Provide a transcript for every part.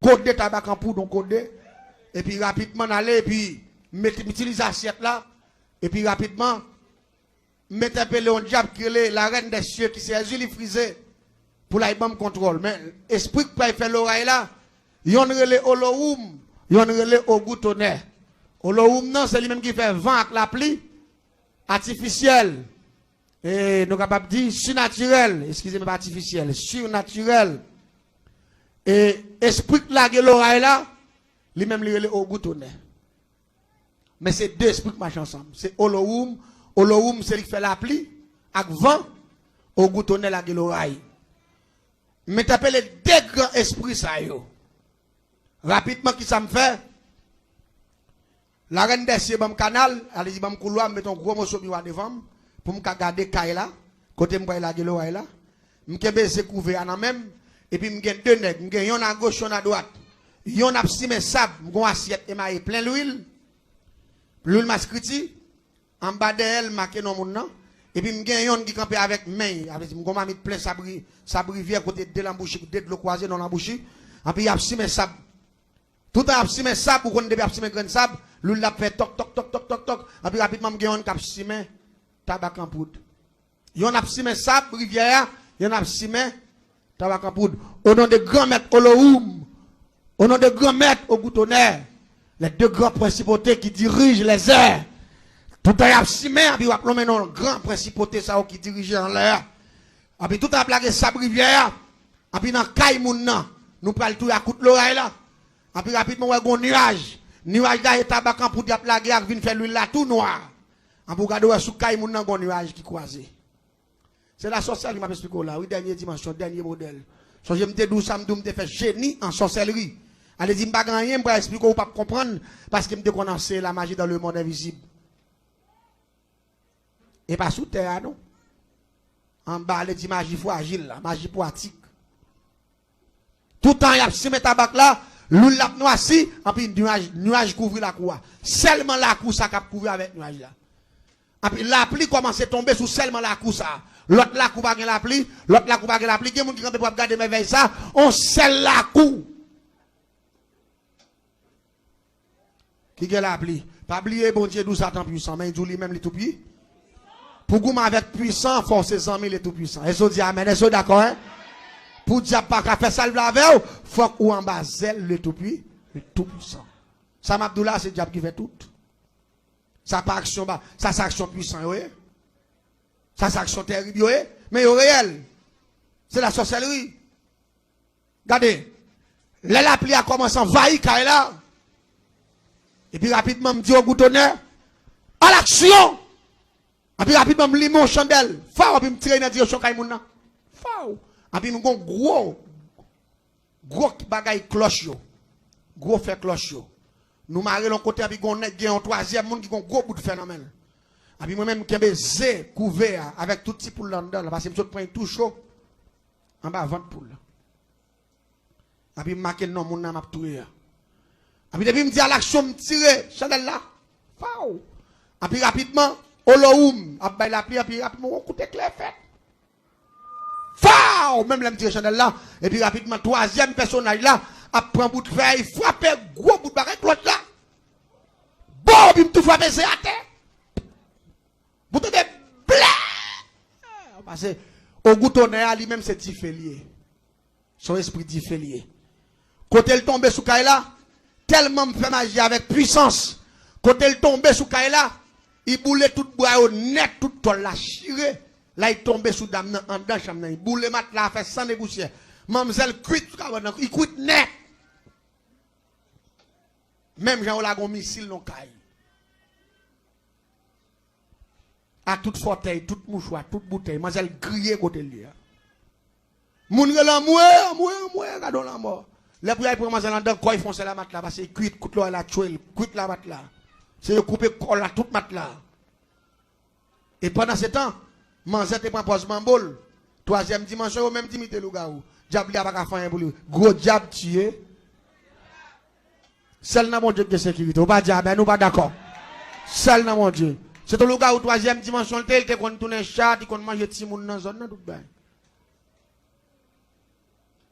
coder tabac en poudre, on coder. Et puis rapidement aller, et puis utiliser l'assiette là. Et puis rapidement, mettre un peu le diable qui est la reine des cieux qui s'est azulée frisée pour la bonne contrôle. Mais esprit qui peut faire l'oreille là, yon relé Olohoum, yon relé au goutonnet. Olohoum non, c'est lui-même qui fait vent avec la pluie artificielle. Et nous capables de dire surnaturel, excusez-moi pas artificiel, surnaturel. Et esprit qui la l'oreille là, lui-même lui relé au goutonnet. Mais c'est deux esprits qui marchent ensemble. C'est Olohoum. Olohoum, c'est lui qui fait la pluie. Avec vent, au goutonnet la l'oreille. Mais t'appelles les deux grands esprits ça yo. Rapidement, qui ça me fait? La reine des cieux, mon canal, allez y mon couloir, mettons gros morceau de devant pour me garder Kaila, côté me la l'oreille là. M'kebe se couvert en même et puis m'gen deux nègres, m'gen yon à gauche, yon à droite. Yon a simé sable, m'gon assiette et maille plein l'huile. L'huile mascriti en bas de elle marqué non mon nom et puis m'gen yon qui camper avec main, avec m'gon m'a mis plein sabri rivière côté de l'embouche, de l'eau croisée dans l'embouche. Et puis y a simé sable. Tout a simé sable pour qu'on début simé grain sable, l'huile l'a fait toc toc toc toc toc toc. Et puis rapidement m'gen yon cap simé tabac en poudre. Yon a simé sable rivière, yon a simé tabac en poudre. Au nom de grand maître Olohoum, au nom de grand maître au goutonnet, les deux grands principautés qui dirigent les airs. Tout a simé, et puis on a un grand principauté ça qui dirige en l'air. Et puis tout a plaqué sable rivière, et puis dans Kaimoun, nous prenons tout à coup de l'oreille là. Et puis rapidement, on a un nuage. Nuage là, et tabac en poudre, la guerre, vient faire l'huile là tout noir. En pour regarder sous Kaimoun, on a un nuage qui croisé. C'est la sorcière qui m'a expliqué là. Oui, dernière dimension, dernier modèle. So, je me dis, d'où ça me fait génie en sorcellerie. Allez-y, je ne vais pas rien pour expliquer ou pas comprendre. Parce que je me connaisse la magie dans le monde invisible. Et pas sous terre, non? En bas, les dit magie fragile, la magie poétique. Tout le temps, il y a ce tabac là, l'huile la noisci, et puis nuage couvre la cour. Seulement la cour, ça cap couvrir avec nuage là. Et puis la pluie commence à tomber sous seulement la cour ça. L'autre la cour pas la pluie, l'autre la cour pas la pluie. Il y a des gens qui campent pour regarder mes veilles ça, on scelle la cour. Qui est la pluie? Pas oublier, bon Dieu, d'où Satan puissant, mais il dit lui-même les tout puissants. Pour vous avec puissant, force amis les tout puissants. Est-ce que vous dites amen? Est-ce que vous d'accord? Hein? Pour dire pas qu'à faire ça le avec faut qu'on en bas le tout puissant. Ça Abdullah, c'est le diable qui fait tout. Ça pas action, ça c'est action puissante, oui. Ça c'est action terrible, oui. Mais au réel, c'est la sorcellerie. Regardez, la pluie a commencé à envahir Kaila. Et puis rapidement, me dit au goutonnet, à l'action! Et puis rapidement, me lit mon chandelle. Fao, puis me tire dans la direction Kaimouna. Fao. Et puis me gon gros bagay cloche yo. Gros fait cloche yo. Nous marrer l'on côté, et puis gon nèg un troisième monde qui gon gros bout de phénomène. Et puis moi-même, qui ai zé couvert avec tout petit poule là-dedans, parce que je prends tout chaud. En bas, 20 poules. Et puis marque non, mon nom a tout. Et puis depuis me dit à l'action, me tirer, chandelle là. Fao. Et puis rapidement, Olohoum, a bail la pluie, et puis rapidement, on coûte clair fait. Fao! Même là, me tirer chandelle là. Et puis rapidement, troisième personnage là, a pris un bout de fer, il frappe gros bout de barrette, l'autre là. Bon, puis me tout frappe, c'est à terre. Vous te dites, blé! Parce que, au goutonnet, lui-même, c'est diffélié. Son esprit diffélié. Quand elle tombe sous Kaila, tellement me fait magie avec puissance. Quand elle tombe sous Kaila, il boule tout bois au net, tout tol la chiré. Là, il tombe sous dame en dedans, chambre. Il boule mat là, fait sans négocier. Mamzelle cuite, il cuite net. Même Jean Olagon missile non caille. À toute fauteuil, toute mouchoir, toute bouteille, mamzelle grillé côté lui. Moun la moué, regardons la mort. Les prières pour mamzelle en dedans, quoi ils font c'est la mat là, parce que cuite, coûte la tuile, cuite la mat là. C'est couper colle là, toute mat là. Et pendant ce temps, mamzelle te prend pose bambol. Troisième dimension, même dimité le gars. Diable n'a pas faire pour lui. Gros diable tué. Seul dans mon Dieu de sécurité. Ou pas diable, nous pas d'accord. Seul dans mon Dieu. C'est le gars où troisième dimension, il te qu'on tourne chat, il qu'on mange petit monde dans zone tout bien.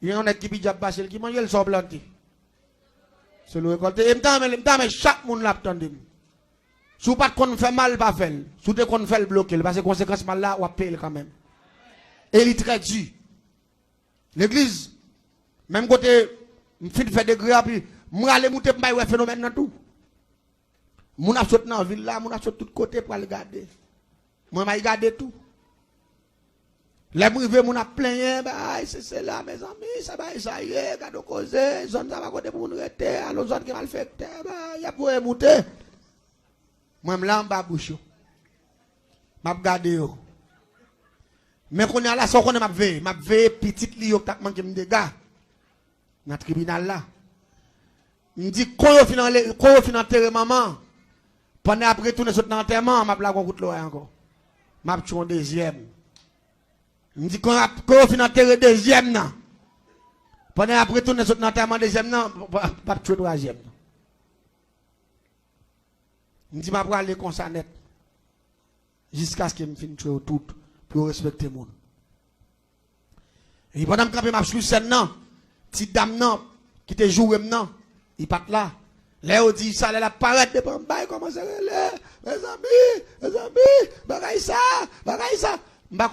Il y en a qui diable passer, qui mange le sort planté. C'est le récolter. Et m'tame chaque monde l'a attendu. Si vous pas qu'on fait mal, pas faire. Si vous qu'on fait le bloquer, parce que conséquence mal là, on paye quand même. Et il est très dur. L'église, même côté, m'fit fait des grès, puis m'aller monter pour un phénomène dans tout. Moun a sauté dans la ville là, moun a sauté de tous côtés pour aller garder. Moi, m'a regardé tout. Les privés, moun a plein, bah, c'est là, mes amis, ça va, ça y est, gado causer, zone ça va côté pour nous rester, alors zone qui mal fait, bah, y a pour monter. Moi, je suis en bouche. Je regarde. Mais quand on est là, je vais petit li qui manque de dégâts. Dans le tribunal là. Je dis, quand on finit enterrer maman, pendant après tout, dans l'enterrement, je vais la route encore. Je vais tuer un deuxième. Je dis, quand on finit enterrer deuxième, pendant après tout, dans l'enterrement deuxième, je vais tuer troisième. Je dis, je vais aller comme ça net. Jusqu'à ce que je finisse tout pour respecter le monde. Et pendant que je suis sur scène, petite dame qui te joue, il part là. Là, on dit, ça, elle apparaît devant moi, comment ça, mes amis, bagaille ça. Je ne sais pas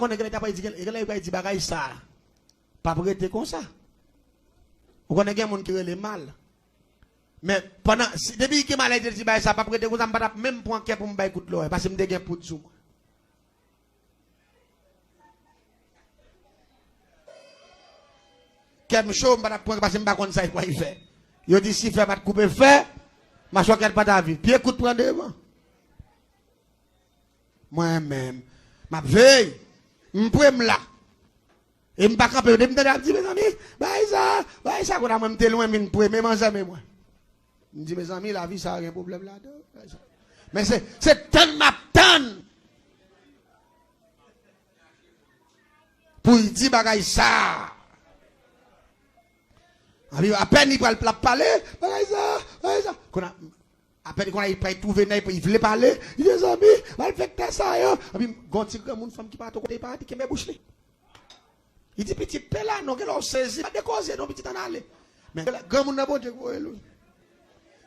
si elle a dit bagaille ça. Pas prêter comme ça. Vous connaissez des gens qui ont mal. Mais pendant, depuis que je dit ça, pas prêter comme ça, je ne peux même pas pour me faire l'eau, parce que je me dégaine pour tout. Quelque chose, je ne peux pas parce que je ne sais pas ça, il fait. Il dit, si fait pas de couper, fait, ma choix qu'elle pas ta vie. Puis écoute, prends devant. Moi-même, ma veille, je me là. Et je ne peux pas camper, je me dis, mes amis, ça, qu'on a même loin, mais je ne peux pas manger, moi. Je dis, mes amis, la vie, ça n'a rien problème là. Mais c'est tellement tonne. Pour dire, bagaille ça. À peine il va parler, bagaille ça. À peine qu'on a trouvé, il voulait parler, il dit, amis, il fait ça. Et puis, quand il y a une femme qui part au côté, qui me bouche. Il dit, petit peu là, non, qu'elle a saisi, pas de cause, non, petit en aller. Mais, grand monde n'a pas de quoi,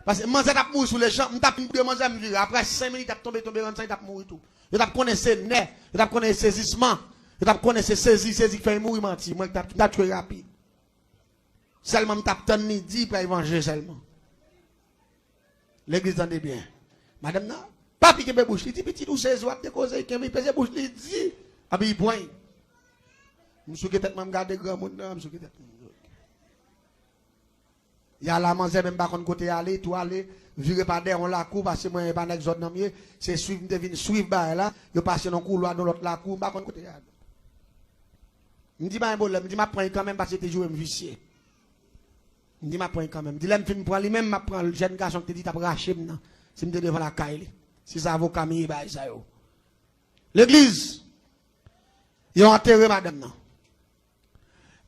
parce que manger t'a mourir sur les champs, m't'a pris de manger me virer après 5 minutes t'a tombé 25 t'a mourir tout. Je t'a connaissé nez, je t'a connaissé saisissement, je t'a connaissé saisie qui fait mourir menti, moi t'a tué rapide. Seulement m't'a tenu dit pour évangéliser seulement. L'église entendez bien. Madame na, pas piquer mes bouches, il dit petit ou c'est soit de cause qui me pèse bouche, il dit abi point. M'sou que tête m'a garder grand monde, m'sou que tête. Il y a la manger même pas qu'on côté aller tout aller virer par derrière on la cour parce que moi pas n'ex autre mieux c'est suivre devine suivre ba là yo passer dans couloir dans l'autre la cour pas qu'on côté aller me dit pas problème me dit m'a prendre quand même parce que tu jouer me vicier me dit m'a prendre quand même dit là me fin prendre lui même m'a prendre le jeune garçon qui te dit t'a racher maintenant si me devant la caille si ça avocat mi ba ça yo l'église ils ont enterré madame non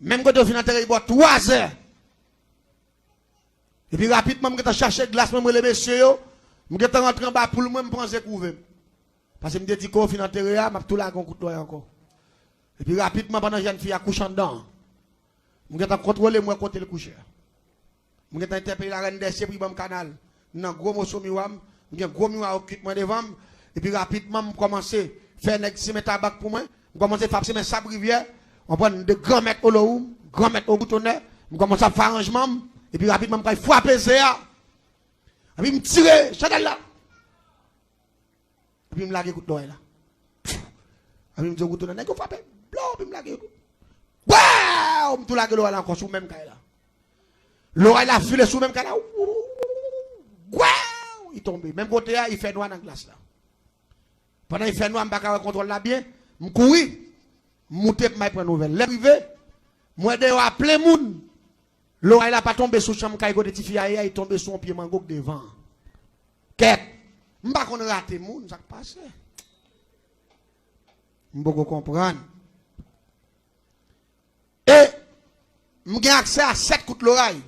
même quand on fin enterré il boit 3 heures. Et puis rapidement, je vais chercher glace, je les messieurs, je vais rentrer en bas pour moi, je prends couvert. Parce que je me dis qu'on finit enterré, je vais tout là, encore. Et puis rapidement, pendant que jeune fille a couché dedans, je vais contrôler moi côté le coucher. Je vais interpeller la reine des cieux pour le canal. Non, gros morceau miwam, je vais gros miwam occupe moi devant, et puis rapidement, je commence à faire un tabac pour moi, je commence à faire mes sables rivière, on prend de grands mètres au loum, grands mètres au boutonnet, je commence à faire arrangement. Et puis rapidement, je frappe ça. Et puis je me tire, chadal là. Et puis je me lage écoute là. Et puis je me dis, écoute, je vais frapper. Et puis je me lage écoute. Waouh! Je me lage là encore sous le même cas là. L'oreille a filé sous le même cas là. Waouh! Il tombe. Même côté là, il fait noir dans la glace là. Pendant qu'il fait noir, je ne peux pas contrôler là bien. Je cours. Je monte pour prendre nouvelle. L'arrivée, moi, je vais plein monde. L'oreille n'a pas tombé sous chambre quand il est il tombé sur un pied mango devant. Qu'est-ce que je ne sais pas rater moun, ça passe. Je ne peux pas comprendre. Et j'ai accès à 7 coups de l'oreille.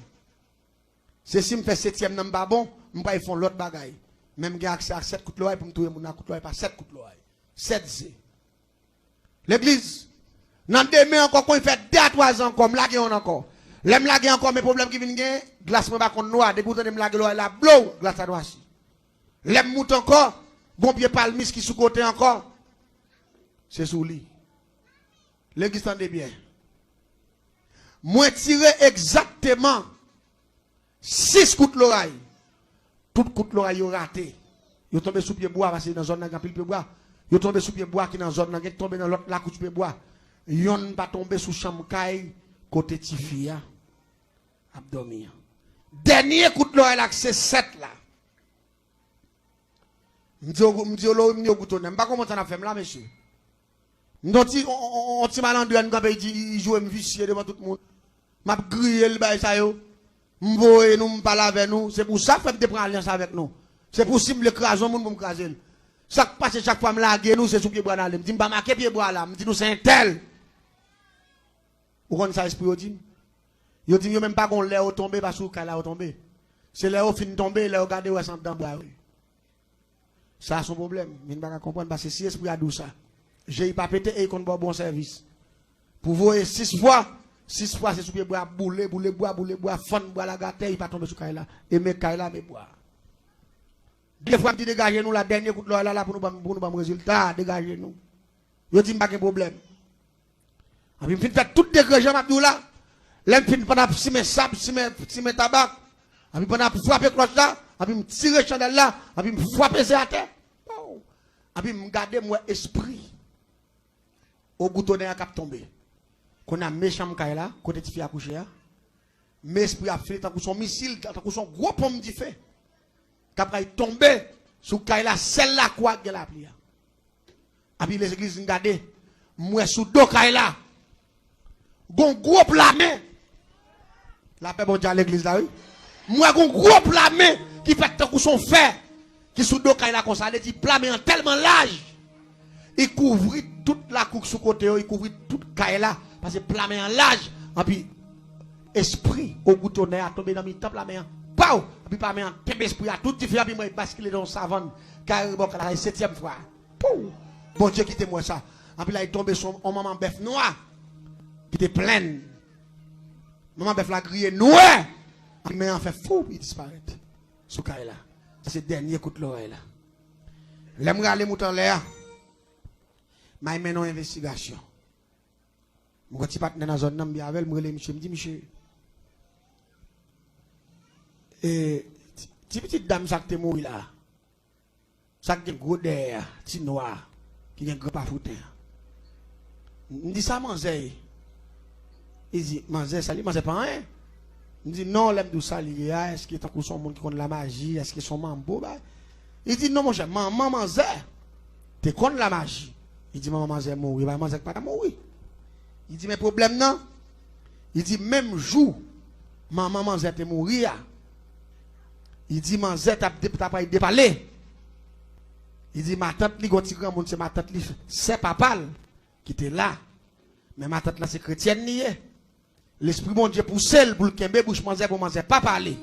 C'est si je fais 7e dans le bon, je vais faire l'autre bagaille. Même j'ai accès à 7 coups de l'oreille pour me trouver mon coup de l'oreille, pas 7 coups de l'oreille. 7 Z. L'église, dans 2 mai encore, quand il fait 2 à 3 ans, comme là, on encore. L'aime laguer encore mes problèmes qui viennent gagner, glace moi pas contre noir, depuis que me laguer la blow, glace à noir. L'aime monte encore, bon pied palmis qui sous côté encore. C'est sous lui. L'église tendez bien. Moi tiré exactement 6 coups de l'oreille. Tout coup de l'oreille raté. Yo tombé sous pied bois parce que dans zone n'a pile pied bois. Yo tombé sous pied bois qui dans zone n'a tombé dans l'autre la couche pied bois. Yon pas tombé sous chambre caille côté tifia. Abdomen. Dernier coup de l'oreille là c'est 7 là. M'di lo m'ni goutonne. M'pas comment ça n'a fait là monsieur. M'doti on ti malandre en campé il joue vicieux devant tout le monde. M'a grillé le bail ça yo. M'voye nous m'parler avec nous, c'est pour ça fait me prendre alliance avec nous. C'est possible le craser monde pour me craser. Chaque passe chaque fois me laguer nous c'est sous pied bois là. Me dit m'pas marquer pied bois là, me dit nous c'est un tel. Ou connait ça esprit dit. Yo dit yo même pas qu'on l'air tomber parce que là tomber. C'est l'air fin tomber, l'air regarder ouais sans dans bois. Ça son problème, mais pas comprendre parce que si esprit a dou ça. J'ai pas pété et qu'on bon service. Pour voir 6 fois c'est sous pied bois boule bois fond bois la gâte il pas tomber sur Kaila et mes Kaila mes bois. Des fois me dit dégager nous la dernière coup de là pour nous pas résultat, dégager nous. Yo dit pas de problème. Et puis fin fait tout dégager m'abdou là. L'aime fin pendant si mes sable, si mes tabac. Et puis pendant frapper cloche là, et puis me tirer chandelle là, et puis me frapper à terre. Et puis me garder moi esprit au boutonnet à cap tomber. Qu'on a méchant là, côté de fille à coucher, mais esprit a fait tant que son missile, tant que son gros pomme d'y fait. Qu'après il tombe sous Kaila, celle-là quoi que la plia. Et puis les églises regardez, moi sous dos Kaila, gon gros plamé. La paix bon Dieu à l'église là, oui. Moi gon gros plamé qui fait tant que son fer, qui sous dos Kaila comme ça, il dit plamé en tellement large. Il couvrit toute la couche sous côté, il couvrit toute Kaila. Parce que plamé en large, et puis esprit au boutonnet a tombé dans mes tempes la main. Pau! Et puis plamé en tembe esprit a tout différent, puis moi basculer dans savane, car bon, la 7e fois. Pou! Bon Dieu, quittez-moi ça. Et puis là, il tombe sur un maman bœuf noir, qui était pleine. Maman bœuf la grillé noir. Et puis mais en fait fou, il disparaît. Sous là. C'est le dernier coup de l'oreille là. L'aime aller mouton l'air. Mais il mène une investigation. Mon petit partenaire dans la zone, je avec monsieur, me dit, monsieur, et petite dame, ça qui est mort là, ça qui est gros derrière, petit noir, qui est gros pas foutu. Je dis ça, manger. Il dit, manger, ça, manger pas rien. Je dis, non, l'aime de ça, est-ce qu'il y a son monde qui connaît la magie, est-ce que son mambo, il dit, non, mon cher, maman, manger, tu connais la magie. Il dit, maman, manger, mourir, manger, pas mourir. Il dit, mais problème non. Il dit, même jour, maman Manzette est mourir. Il dit, Manzette a pas dépalé. Il dit, ma tante, c'est ma tante, c'est papa qui était là. Mais ma tante là, c'est chrétienne. L'esprit mon Dieu pousse pour le kembe, bouche Manzette pour Manzette pas parler.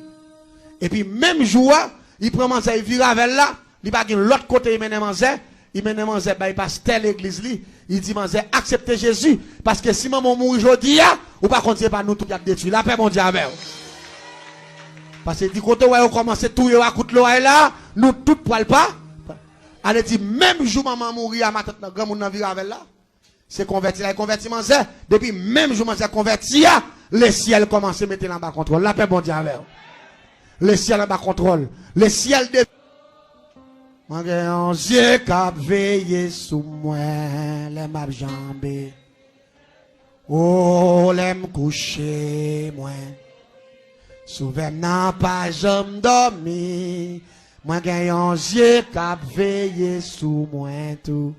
Et puis, même jour, il prend Manzette, il vire avec là, il va de l'autre côté, il mène Manzette. Il mène Manzette, il passe telle l'église. Il dit, Manzette, acceptez Jésus. Parce que si maman mourit aujourd'hui, ou pas continuer par nous tout a détruit. La paix, mon Dieu, avec. Parce que du côté où on commence tout à coûter l'oreille là, nous tout poil pas. Elle dit, même jour maman mourit à ma tête, grand monde vivre avec là. C'est converti là, il converti Manzette. Depuis même jour Manzette converti, le ciel commence à mettre en bas contrôle. La paix, mon Dieu, avec. Le ciel en bas contrôle. Le ciel de moi j'ai un yeux qui veillé sous moi, les m'a jambé. Oh, les coucher moi. Souvent n'a pas jamais dormi. Moi j'ai un yeux qui veillé sous moi tout.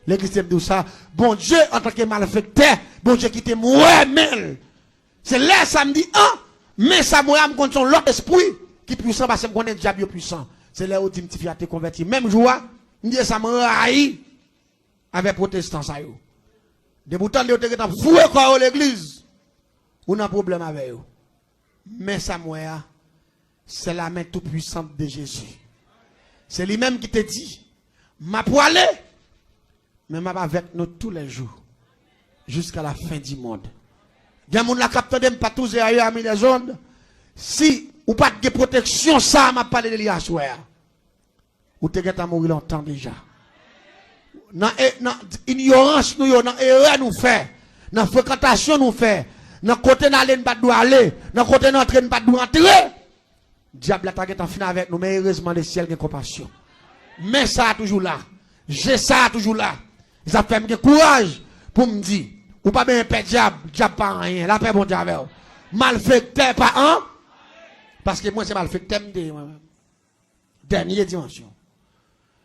L'église me dit ça. Bon Dieu en tant que malfaiteur, bon Dieu qui te moi mêle. C'est là samedi 1, mais ça moi me compte son l'autre esprit qui puissant parce que me connaît diable puissant. C'est là où tu me te converti. Même jour, je dis ça me haï avec protestants. De bouton de te foué quoi l'église. On a un problème avec eux. Mais ça moi, c'est la main toute puissante de Jésus. C'est lui-même qui te dit, m'a poilé, mais m'a avec nous tous les jours, jusqu'à la fin du monde. Il y a des gens qui captent pas tous et ailleurs mis les ondes. Si ou pas de protection, ça m'a parlé de l'IA. Ou te gâte à mourir longtemps déjà. Dans ignorance, nous, dans erreur, nous fait. Dans fréquentation, nous fait. Dans côté n'aller pas doit aller. Dans côté n'entrer pas doit entrer. Diable a tagé en fin avec nous, mais heureusement, le ciel a compassion. Mais ça toujours là. J'ai ça toujours là. Ça fait me courage pour me dire. Ou pas bien père diable, diable pas rien. La paix bon diable. Malfecteur pas un. Parce que moi c'est malfecteur de dernière dimension.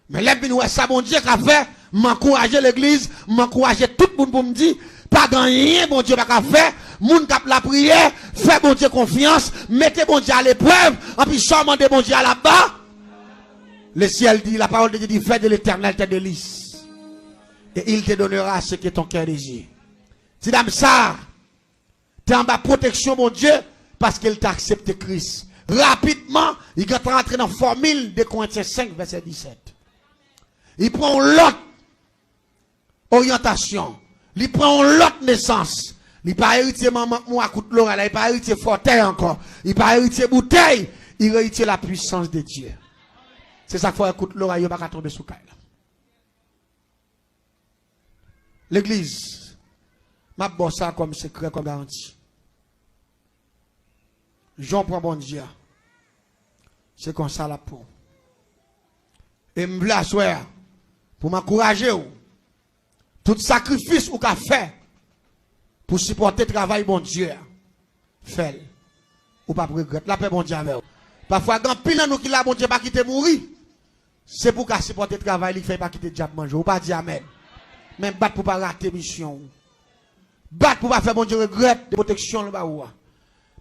Mais là nous ça bon Dieu qu'a fait, m'encourager l'église, m'encourager tout le monde pour me dire pas rien bon Dieu pas faire, moun cap la prière, fait bon Dieu confiance, mettez bon Dieu à l'épreuve, en puis seulement de bon Dieu à là-bas. Le ciel dit, la parole de Dieu dit, fais de l'éternel tes délices. Et il te donnera ce que ton cœur désire. Si dame ça, tu es en bas protection, mon Dieu, parce qu'il t'a accepté Christ. Rapidement, il va rentrer dans la formule de Corinthiens 5, verset 17. Il prend l'autre orientation. Il prend l'autre naissance. Il n'a pas hérité maman, moi, coûte l'oreille. Il n'a pas hérité fauteuil encore. Il n'a pas hérité bouteille. Il a hérité la puissance de Dieu. C'est ça qu'il faut écouter l'oreille, il ne va pas tomber sous caille. L'église, m'a bon ça comme secret, comme garantie. Jean prend bon Dieu. C'est comme ça la pour. Et me voulais asseoir pour m'encourager. Tout sacrifice ou qu'a fait pour supporter le travail bon Dieu. Fait. Ou pas regretter. La paix bon Dieu avec vous. Parfois, quand pile nous qui la bon Dieu pas quitter mourir. C'est pour qu'à supporter le travail, il ne fait pas quitter le diable manger. Ou pas dire amen. Même battre pour pas rater mission. Battre pour pas faire bon Dieu regret de protection le bas.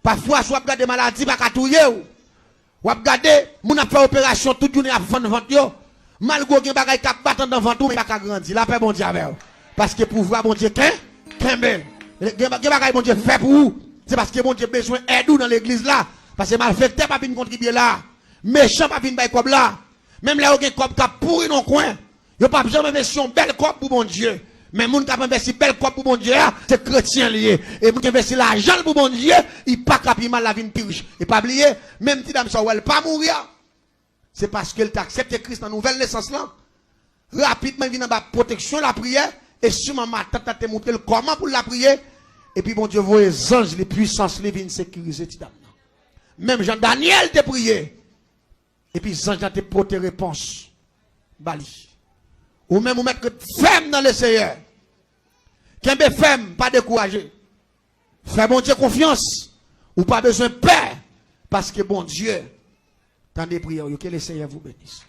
Parfois, soit regarder maladie, pas qu'à touiller. Ou regarder, moun a fait opération toute journée à fond de vente yo. Malgré qu'il y a des qui battent dans vente, mais pas qu'à grandir. La paix bon Dieu avec vous. Parce que pour voir bon Dieu, qu'un bel. Il y a des bon Dieu fait pour vous. C'est parce que bon Dieu besoin d'aide dans l'église là. Parce que malfaiteur pas venir contribuer là. Méchant pas venir comme là. Même là où il y a un cop qui a pourri dans le coin. Il n'y a pas jamais investi un bel cop pour bon Dieu. Mais moun qui a investi bel cop pour bon Dieu, c'est chrétien lié. Et moun qui a investi l'argent pour bon Dieu, il pas capable mal la vie pire. Et pas oublier, même si dame ça ou elle pas mourir. C'est parce qu'elle t'a accepté Christ dans la nouvelle naissance là. Rapidement, il vient dans la protection, la prière. Et sûrement, ma tante t'a montré comment pour la prier. Et puis, bon Dieu, voit les anges, les puissances, les vignes sécuriser, même Jean-Daniel t'a prié. Et puis, les anges t'a porté réponse. Bali. Ou même, vous mettre ferme dans le Seigneur. Qu'un peu ferme, pas découragé. Fais bon Dieu confiance. Ou pas besoin de peur. Parce que bon Dieu, t'en des prières, que le Seigneur vous bénisse.